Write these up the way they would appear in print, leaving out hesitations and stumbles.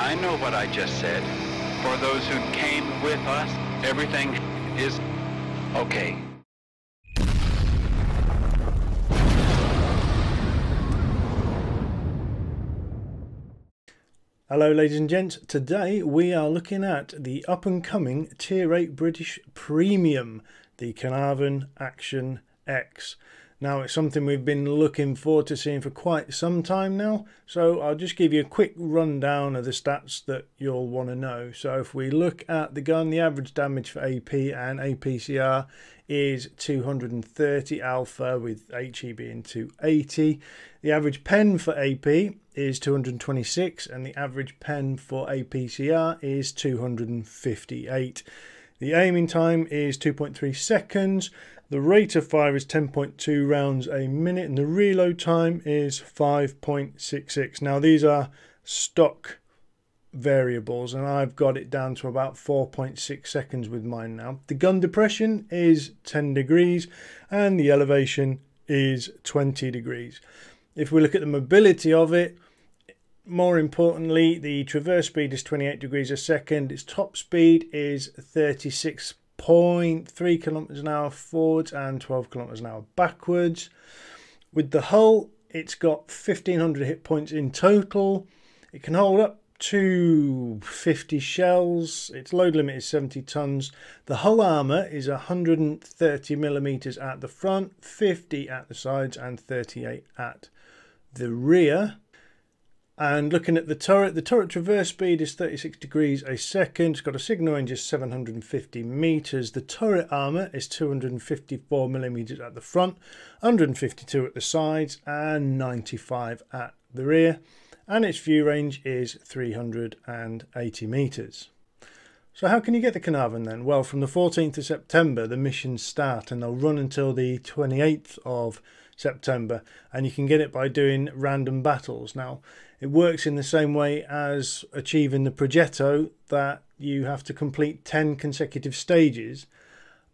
I know what I just said. For those who came with us, everything is okay. Hello ladies and gents, today we are looking at the up and coming Tier 8 British Premium, the Caernarvon AX. Now it's something we've been looking forward to seeing for quite some time now, so I'll just give you a quick rundown of the stats that you'll want to know. So if we look at the gun, the average damage for AP and APCR is 230 alpha with HE being 280. The average pen for AP is 226 and the average pen for APCR is 258. The aiming time is 2.3 seconds. The rate of fire is 10.2 rounds a minute and the reload time is 5.66. Now these are stock variables and I've got it down to about 4.6 seconds with mine now. The gun depression is 10 degrees and the elevation is 20 degrees. If we look at the mobility of it, more importantly, the traverse speed is 28 degrees a second. Its top speed is 36.3 kilometers an hour forwards and 12 kilometers an hour backwards. With the hull, it's got 1500 hit points in total. It can hold up to 50 shells. Its load limit is 70 tons. The hull armor is 130 millimeters at the front, 50 at the sides and 38 at the rear. And looking at the turret traverse speed is 36 degrees a second. It's got a signal range of 750 meters. The turret armor is 254 millimeters at the front, 152 at the sides and 95 at the rear. And its view range is 380 meters. So how can you get the Caernarvon then? Well, from the 14th of September the missions start and they'll run until the 28th of September, and you can get it by doing random battles. Now it works in the same way as achieving the Progetto, that you have to complete 10 consecutive stages,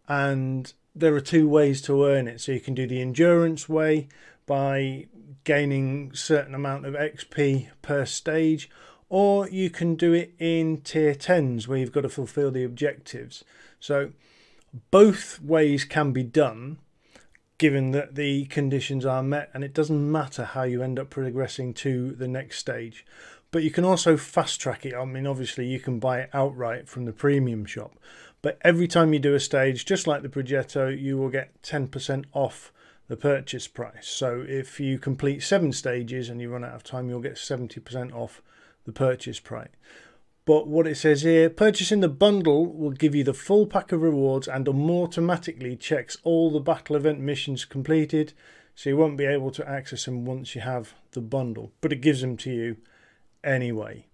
and there are two ways to earn it. So you can do the endurance way by gaining a certain amount of XP per stage, or you can do it in tier 10s where you've got to fulfill the objectives. So both ways can be done given that the conditions are met, and it doesn't matter how you end up progressing to the next stage. But you can also fast track it. I mean, obviously you can buy it outright from the premium shop, but every time you do a stage, just like the Progetto, you will get 10% off the purchase price. So if you complete 7 stages and you run out of time, you'll get 70% off the purchase price. But what it says here, purchasing the bundle will give you the full pack of rewards and automatically checks all the battle event missions completed, so you won't be able to access them once you have the bundle, but it gives them to you anyway.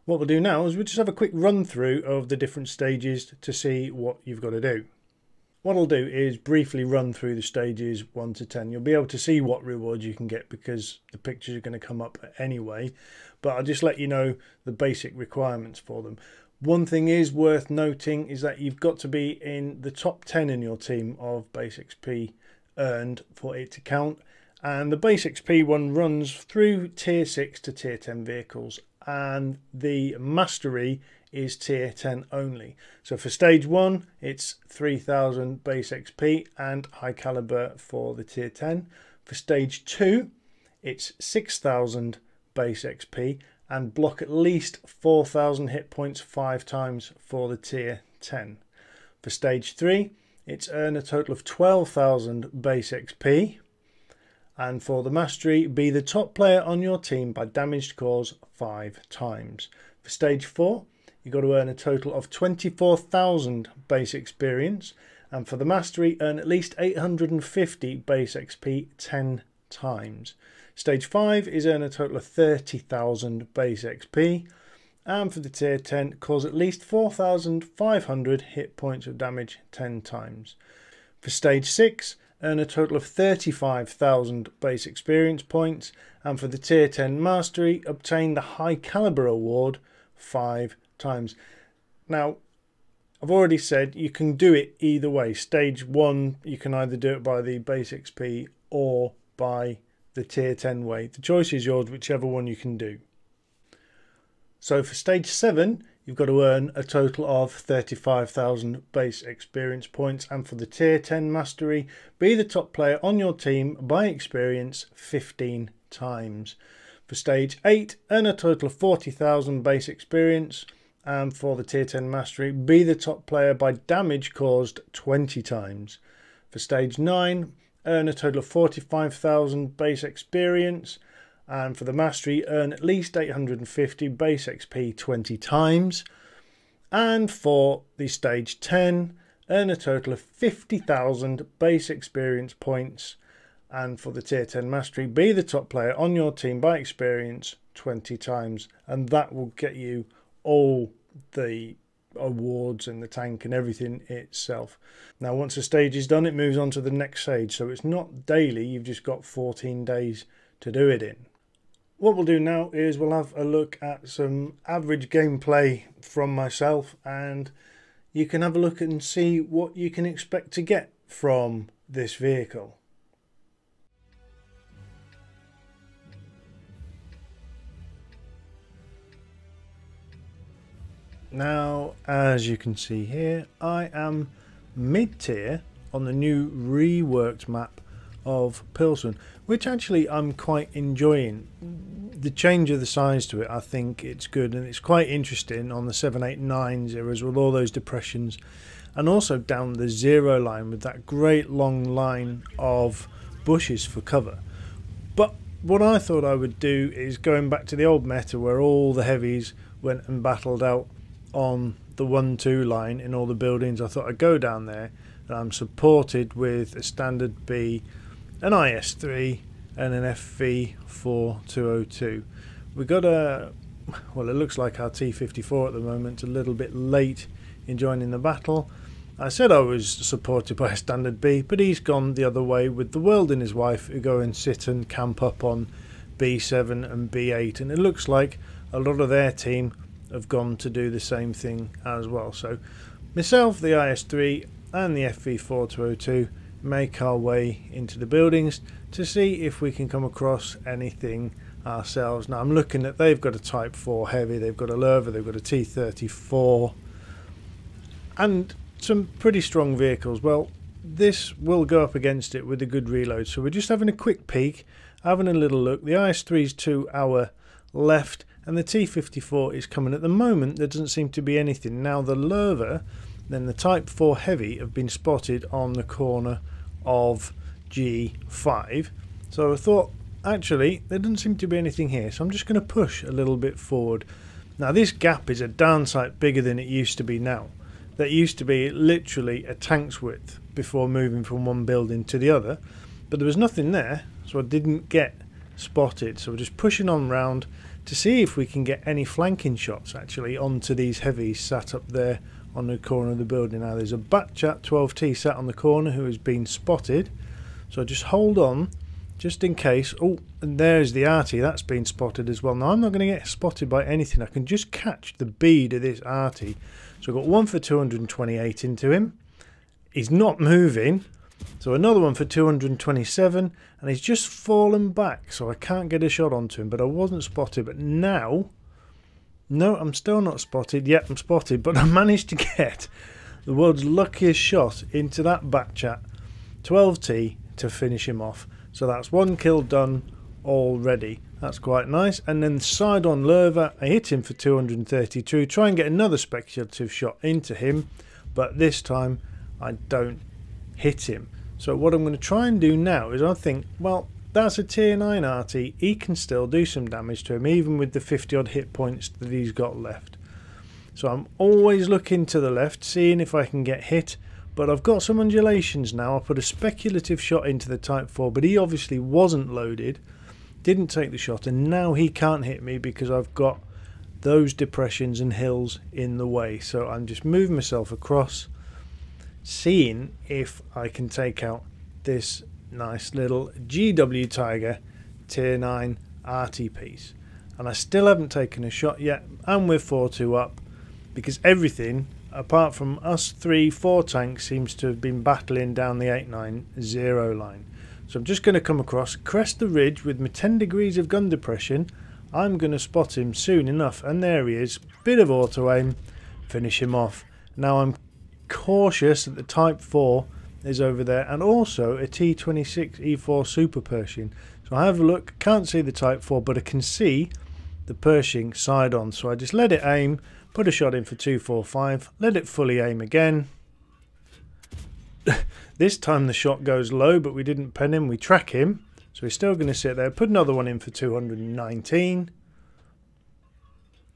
What we'll do now is we'll just have a quick run through of the different stages to see what you've got to do. What I'll do is briefly run through the stages 1 to 10. You'll be able to see what rewards you can get because the pictures are going to come up anyway, but I'll just let you know the basic requirements for them. One thing is worth noting is that you've got to be in the top 10 in your team of base XP earned for it to count, and the base XP one runs through tier 6 to tier 10 vehicles, and the mastery is tier 10 only. So for stage 1 it's 3000 base XP and high caliber for the tier 10. For stage 2 it's 6000 base XP and block at least 4000 hit points 5 times for the tier 10. For stage 3 it's earn a total of 12,000 base XP, and for the mastery be the top player on your team by damaged cause 5 times. For stage 4 you've got to earn a total of 24,000 base experience, and for the mastery earn at least 850 base XP 10 times. Stage 5 is earn a total of 30,000 base XP, and for the tier 10 cause at least 4,500 hit points of damage 10 times. For stage 6 earn a total of 35,000 base experience points, and for the tier 10 mastery obtain the high caliber award 5 times. Now I've already said you can do it either way. Stage 1 you can either do it by the base XP or by the tier 10 way. The choice is yours, whichever one you can do. So for stage 7, you've got to earn a total of 35,000 base experience points, and for the tier 10 mastery, be the top player on your team by experience 15 times. For stage 8, earn a total of 40,000 base experience, and for the tier 10 mastery, be the top player by damage caused 20 times. For stage 9, earn a total of 45,000 base experience, and for the mastery, earn at least 850 base XP 20 times. And for the stage 10, earn a total of 50,000 base experience points, and for the tier 10 mastery, be the top player on your team by experience 20 times, and that will get you all the awards and the tank and everything itself. Now once the stage is done, it moves on to the next stage, so it's not daily, you've just got 14 days to do it in. What we'll do now is we'll have a look at some average gameplay from myself, and you can have a look and see what you can expect to get from this vehicle. Now, as you can see here, I am mid-tier on the new reworked map of Pilsen, which actually I'm quite enjoying. The change of the size to it, I think it's good, and it's quite interesting on the 789 zeros with all those depressions, and also down the 0 line with that great long line of bushes for cover. But what I thought I would do is going back to the old meta where all the heavies went and battled out on the 1-2 line in all the buildings. I thought I'd go down there, and I'm supported with a standard B, an IS-3 and an FV-4202. We got a, well, it looks like our T-54 at the moment, a little bit late in joining the battle. I said I was supported by a standard B, but he's gone the other way with the World and his wife, who go and sit and camp up on B7 and B8, and it looks like a lot of their team have gone to do the same thing as well. So myself, the IS-3 and the FV-4202 make our way into the buildings to see if we can come across anything ourselves. Now I'm looking at, they've got a Type 4 heavy, they've got a Lerva, they've got a T-34 and some pretty strong vehicles. Well, this will go up against it with a good reload, so we're just having a quick peek, having a little look. The IS-3 is to our left and the T-54 is coming. At the moment there doesn't seem to be anything. Now the Lerva, then the Type 4 heavy have been spotted on the corner of G5, so I thought actually there doesn't seem to be anything here, so I'm just going to push a little bit forward. Now this gap is a darn sight bigger than it used to be now. That used to be literally a tank's width before moving from one building to the other, but there was nothing there, so I didn't get spotted. So we're just pushing on round to see if we can get any flanking shots actually onto these heavies sat up there on the corner of the building. Now there's a Batchat 12T sat on the corner who has been spotted, so just hold on just in case. Oh, and there's the arty, that's been spotted as well. Now I'm not going to get spotted by anything, I can just catch the bead of this arty. So I've got one for 228 into him, he's not moving, so another one for 227, and he's just fallen back, so I can't get a shot onto him, but I wasn't spotted. But now, no, I'm still not spotted. Yet I'm spotted, but I managed to get the world's luckiest shot into that Batchat 12T to finish him off. So that's one kill done already. That's quite nice. And then side on Lerva, I hit him for 232. Try and get another speculative shot into him, but this time I don't hit him. So what I'm going to try and do now is, I think, well, that's a tier 9 arty, he can still do some damage to him even with the 50 odd hit points that he's got left. So I'm always looking to the left, seeing if I can get hit, but I've got some undulations now. I put a speculative shot into the Type 4, but he obviously wasn't loaded, didn't take the shot, and now he can't hit me because I've got those depressions and hills in the way. So I'm just moving myself across, seeing if I can take out this nice little GW Tiger tier 9 RT piece. And I still haven't taken a shot yet, and we're 4-2 up because everything apart from us 3-4 tanks seems to have been battling down the 890 line. So I'm just going to come across, crest the ridge with my 10 degrees of gun depression. I'm going to spot him soon enough, and there he is. Bit of auto aim, finish him off. Now I'm cautious that the Type 4 is over there, and also a T26 E4 Super Pershing. So I have a look, can't see the Type 4, but I can see the Pershing side on. So I just let it aim, put a shot in for 245, let it fully aim again. This time the shot goes low, but we didn't pen him, we track him. So he's still going to sit there, put another one in for 219.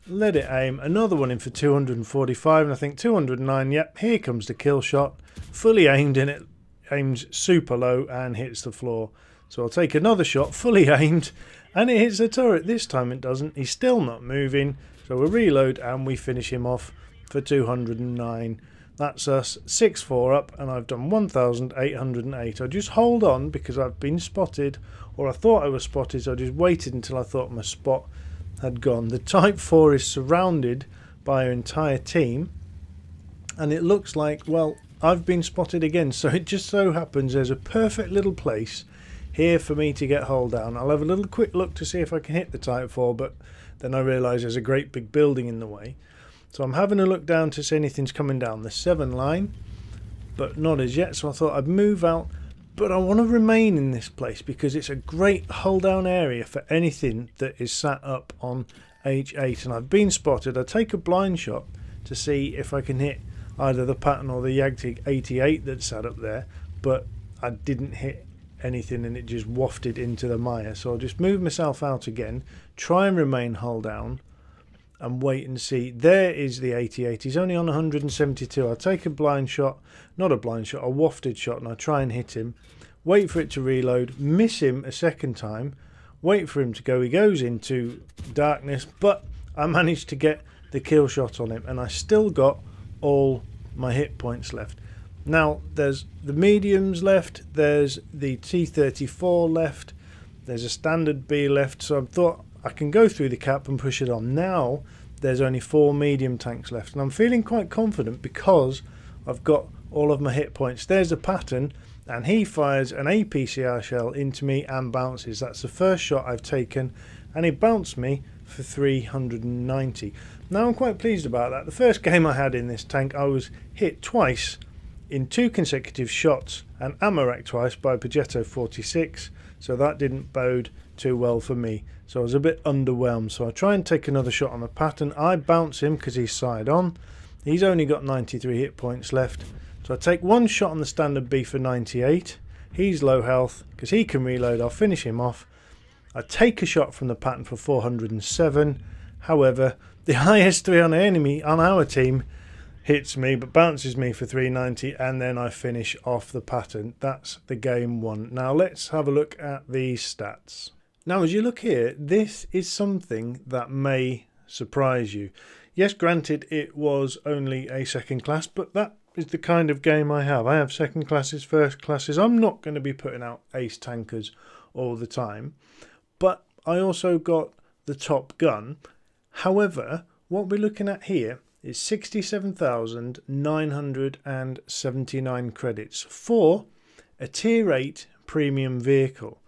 Let it aim, another one in for 245, and I think 209, yep, here comes the kill shot. Fully aimed in it, aims super low and hits the floor. So I'll take another shot, fully aimed, and it hits the turret. This time it doesn't, he's still not moving. So we reload and we finish him off for 209. That's us 6-4 up, and I've done 1,808. I just hold on because I've been spotted, or I thought I was spotted, so I just waited until I thought my spot had gone. The Type 4 is surrounded by an entire team, and it looks like, well, I've been spotted again. So it just so happens there's a perfect little place here for me to get hull down. I'll have a little quick look to see if I can hit the Type 4, but then I realise there's a great big building in the way. So I'm having a look down to see anything's coming down the 7 line, but not as yet. So I thought I'd move out, but I want to remain in this place because it's a great hull down area for anything that is sat up on H8. And I've been spotted. I take a blind shot to see if I can hit either the Patton or the Yagtig 88 that's sat up there, but I didn't hit anything and it just wafted into the mire. So I'll just move myself out again, try and remain hull down, and wait and see. There is the 88. He's only on 172. I'll take a blind shot, not a blind shot, a wafted shot, and I try and hit him. Wait for it to reload, miss him a second time, wait for him to go. He goes into darkness, but I managed to get the kill shot on him, and I still got all my hit points left. Now there's the mediums left, there's the T34 left, there's a standard B left, so I thought I can go through the cap and push it on. Now there's only 4 medium tanks left, and I'm feeling quite confident because I've got all of my hit points. There's a Patton, and he fires an APCR shell into me and bounces. That's the first shot I've taken, and he bounced me for 390. Now I'm quite pleased about that. The first game I had in this tank, I was hit twice in 2 consecutive shots and ammo racked twice by Progetto 46, so that didn't bode too well for me. So I was a bit underwhelmed. So I try and take another shot on the Patton. I bounce him because he's side on. He's only got 93 hit points left. So I take one shot on the standard B for 98. He's low health because he can reload. I'll finish him off. I take a shot from the Patton for 407. However, the IS-3 on the enemy, on our team, hits me but bounces me for 390, and then I finish off the Patton. That's the game won. Now let's have a look at these stats. Now as you look here, this is something that may surprise you. Yes, granted it was only a second class, but that is the kind of game I have. I have second classes, first classes. I'm not going to be putting out ace tankers all the time, but I also got the top gun. However, what we're looking at here is 67,979 credits for a tier 8 premium vehicle.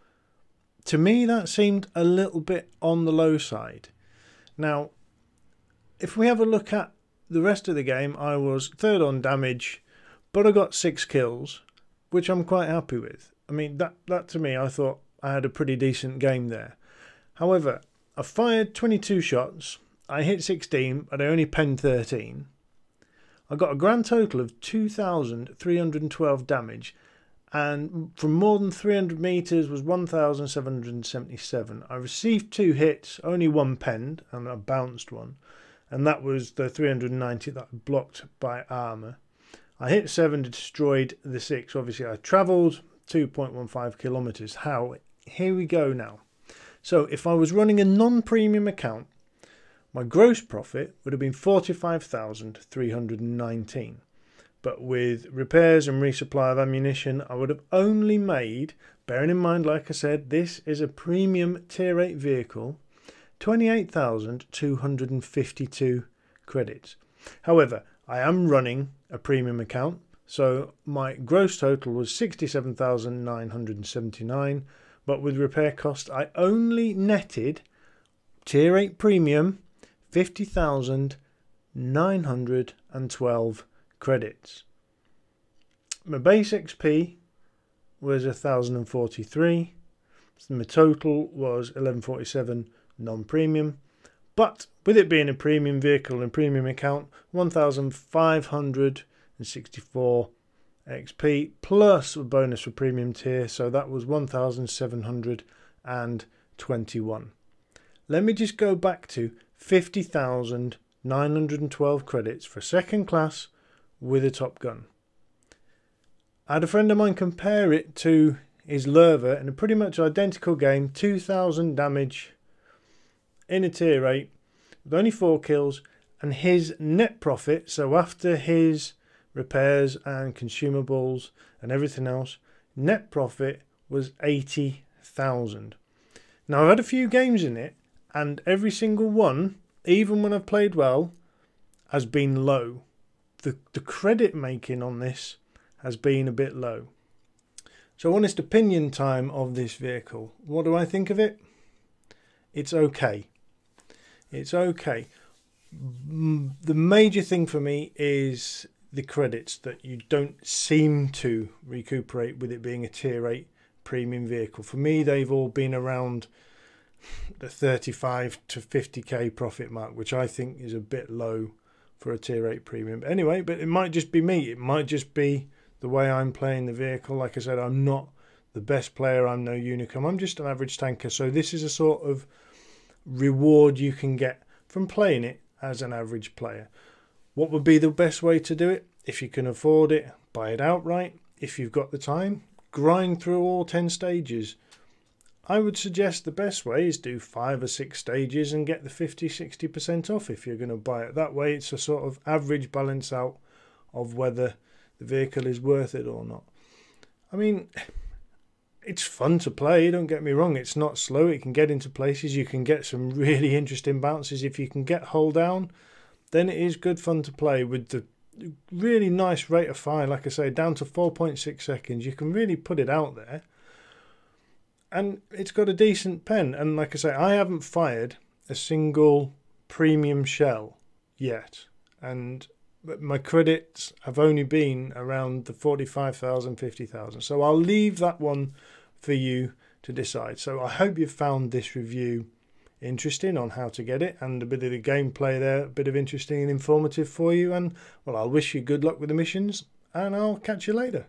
To me that seemed a little bit on the low side. Now if we have a look at the rest of the game, I was 3rd on damage, but I got 6 kills, which I'm quite happy with. I mean that to me, I thought I had a pretty decent game there. However, I fired 22 shots, I hit 16, but I only penned 13. I got a grand total of 2,312 damage, and from more than 300 meters was 1,777. I received 2 hits, only 1 penned, and I bounced one, and that was the 390 that I blocked by armor. I hit 7, destroyed the 6. Obviously I travelled 2.15 kilometers. How? Here we go now. So if I was running a non-premium account, my gross profit would have been 45,319. But with repairs and resupply of ammunition, I would have only made, bearing in mind, like I said, this is a premium tier 8 vehicle, 28,252 credits. However, I am running a premium account, so my gross total was 67,979, but with repair cost I only netted Tier 8 Premium, 50,912 credits. My base XP was 1,043. So my total was 1147 non-premium. But with it being a premium vehicle and premium account, 1,564 XP plus a bonus for premium tier. So that was 1,721. Let me just go back to 50,912 credits for second class with a Top Gun. I had a friend of mine compare it to his Lerva in a pretty much identical game, 2,000 damage in a tier 8 with only 4 kills, and his net profit, so after his repairs and consumables and everything else, net profit was 80,000. Now I've had a few games in it, and every single one, even when I've played well, has been low. The credit making on this has been a bit low. So honest opinion time of this vehicle. What do I think of it? It's okay. It's okay. The major thing for me is the credits that you don't seem to recuperate with it being a tier 8 premium vehicle. For me, they've all been around the 35 to 50k profit mark, which I think is a bit low for a tier 8 premium. Anyway, but it might just be me. It might just be the way I'm playing the vehicle. Like I said, I'm not the best player. I'm no Unicum. I'm just an average tanker. So this is a sort of reward you can get from playing it as an average player. What would be the best way to do it? If you can afford it, buy it outright. If you've got the time, grind through all 10 stages. I would suggest the best way is do 5 or 6 stages and get the 50-60% off if you're going to buy it. That way it's a sort of average balance out of whether the vehicle is worth it or not. I mean, it's fun to play, don't get me wrong. It's not slow. It can get into places. You can get some really interesting bounces. If you can get hull down, then it is good fun to play with the really nice rate of fire. Like I say, down to 4.6 seconds. You can really put it out there. And it's got a decent pen. And like I say, I haven't fired a single premium shell yet. And my credits have only been around the 45,000, 50,000. So I'll leave that one for you to decide. So I hope you've found this review interesting on how to get it, and a bit of the gameplay there, a bit of interesting and informative for you. And well, I'll wish you good luck with the missions, and I'll catch you later.